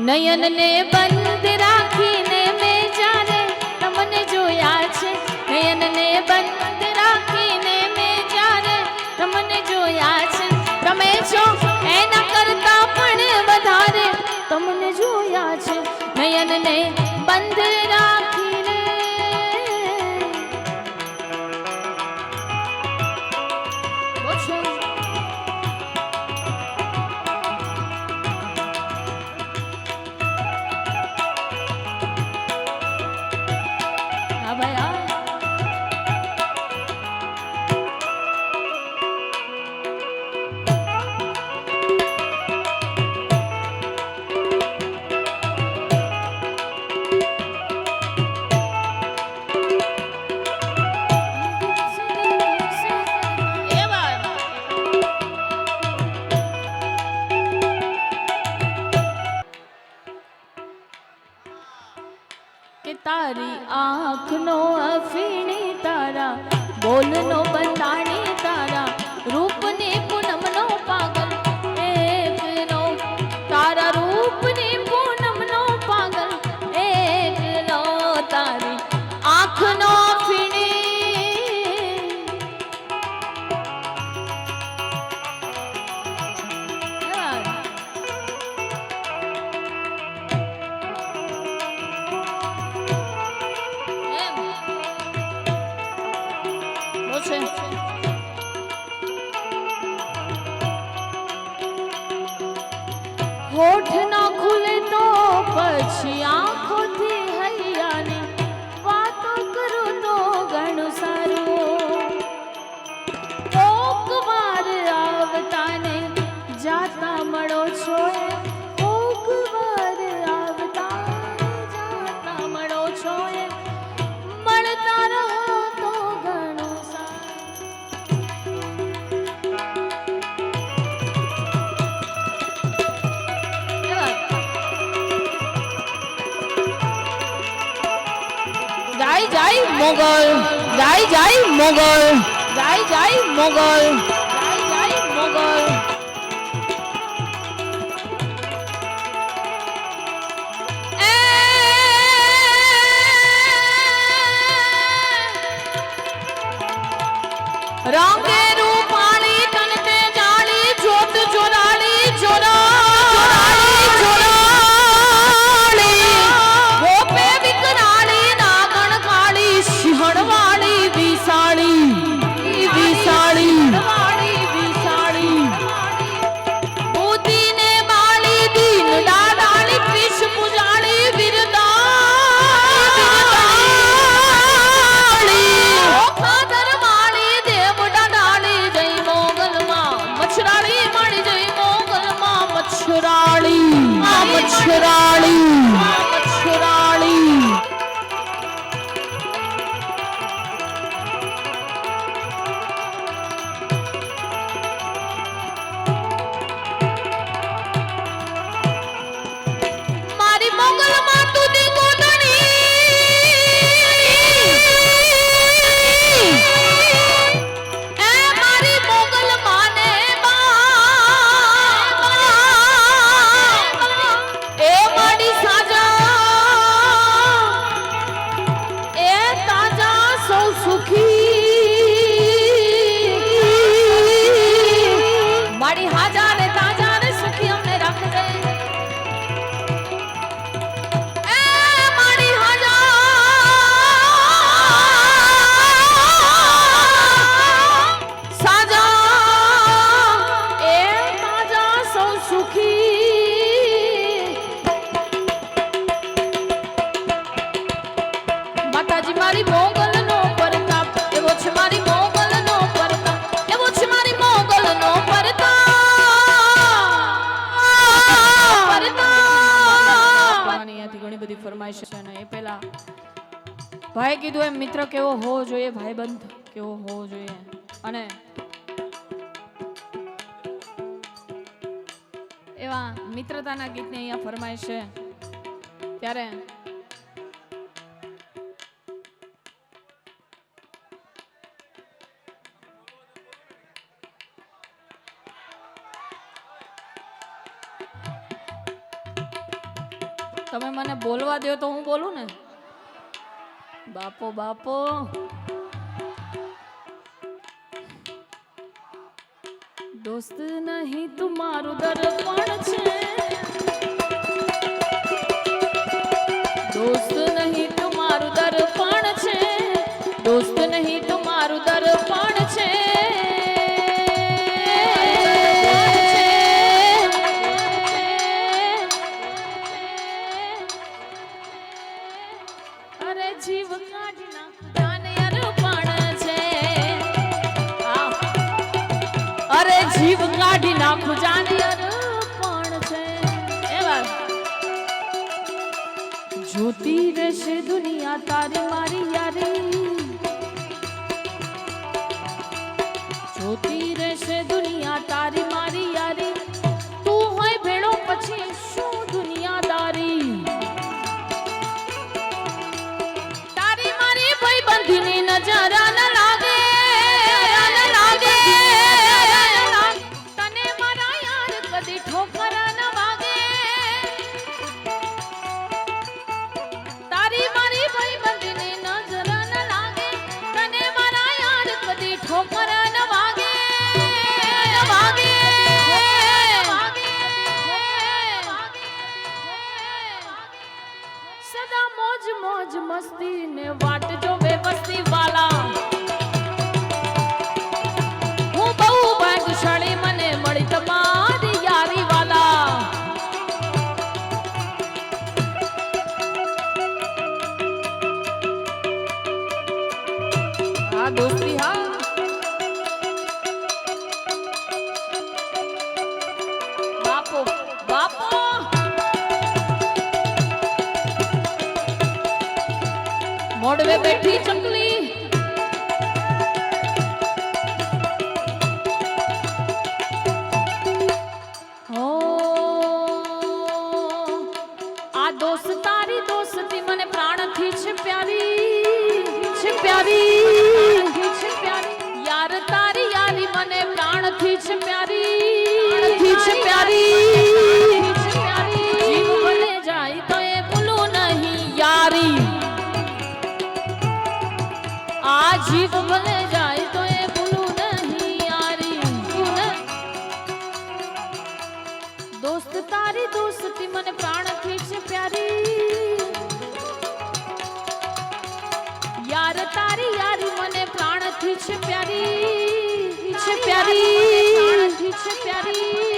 નયન ને બંધ રાખીને મેં જ્યારે તમને જોયા છે, નયન ને બંધ રાખીને મેં જ્યારે તમને જોયા છે, તમે છો એના કરતા પણ વધારે તમને જોયા છે, નયન ને બંધ રાખીને. હા ભાઈ હા. તારી આંખનો અફીણી તારા બોલનો બંધાણી તારા રૂપની પૂનમનો પાગલ એકનો, તારા રૂપની પૂનમનો પાગલ એકનો, તારી આંખનો અફીણી. હોઠ ના ખુલે તો પછી આંખોથી હૈયાની વાતો કરું તો ઘણું સારું. કોક વાર આવતા ને જાતા મળો છો, કોક વાર આવતા જાતા મળો છો, મળતા રહો તો ઘણું જાય જાય મોગલ, જાય જાય મોગલ, જાય જાય મોગલ, જાય જાય મોગલ. રંગે રૂપાળી તન તે જાળી જોત જોરાળી જોરાળી જોરાળી ગોપે વિકરાળી નાગણ કાળી સિંહણવાળી વિશાળી વિશાળી વિશાળી બુદ્ધિને બાળી દીન દાદાળી કૃષ પૂજાળી વિરદાળી ઓખાધર માળી દેવ દાદાળી જય મોગલમાં મચ્છરાળી માળી જય મોગલમાં મચ્છરાળી મચ્છરાળી મચ્છરાળી. મારી મોગલમાં તું દી ગોદણી એ મારી મોગલમાં ને બા એ મારી સાજા એ તાજા સૌ સુખી મારી હાજા ને તાજા ને સુખી અમને રાખજે. એ મારી હાજા સાજા એ તાજા સૌ સુખી. માતાજી મારી મોગલનો પરતાપ એવો છે, મારી મોગલનો પરતાપ એવો છે, મારી મોગલનો પરતાપ. અહીંયાથી ઘણી બધી ફરમાઈશ છે અને એ પહેલા ભાઈ કીધું એમ મિત્ર કેવો હોવો જોઈએ, ભાઈબંધ કેવો હોવો જોઈએ, અને એવા મિત્રતાના ગીતને અહીંયા ફરમાઈશ છે. ત્યારે તમે મને બોલવા દો તો હું બોલું ને. બાપો બાપો દોસ્ત નહીં તુમારું દર્પણ છે, દોસ્ત નહીં તુમારું દર્પણ છે, દોસ્ત નહીં તુમારું દર્પણ છે. અરે જીવ કાઢી નાખું જાને અર્પણ છે, અરે જીવ કાઢી નાખું જાને અર્પણ છે. એવા જોતી રહેશે દુનિયા તારી મારી યારી, જોતી રહેશે દુનિયા તારી મારી યારી, તું હોય ભેળો પછી શું દુનિયાદારી. તારી મારી ભાઈબંધીની નજર ન લાગે, ન લાગે, તને મારા યાર કદી ઠોકર ન વાગે. તારી મારી ભાઈબંધીની નજર ન લાગે, તને મારા યાર કદી ઠોકર ન વાગે, ન વાગે. સદા મોજ મોજ મસ્તી ને વાટ જો બેવસ્તી વાલા, હું બહુ ભાગ્યશાળી મને મળી તમારી યારી વાલા. હા દોસ્તી હા. બાપો બાપો મોડવે બેઠી ચકલી, હો આ દોસ્ત તારી દોસ્તી મને પ્રાણથી છે પ્યારી, છે પ્યારી, છે પ્યારી. યાર તારી યારી મને પ્રાણથી છે પ્યારી, થી છે પ્યારી, છે પ્યારી. જીવ ભલે જાય તો એ ભૂલું નહીં યારી, આ જીવ ભલે જાય તો એ ભૂલું નહીં યારી. દોસ્ત તારી દોસ્તી મને પ્રાણથી છે પ્યારી, યાર તારી યારી મને પ્રાણથી છે પ્યારી, છે પ્યારી, પ્રાણથી છે પ્યારી.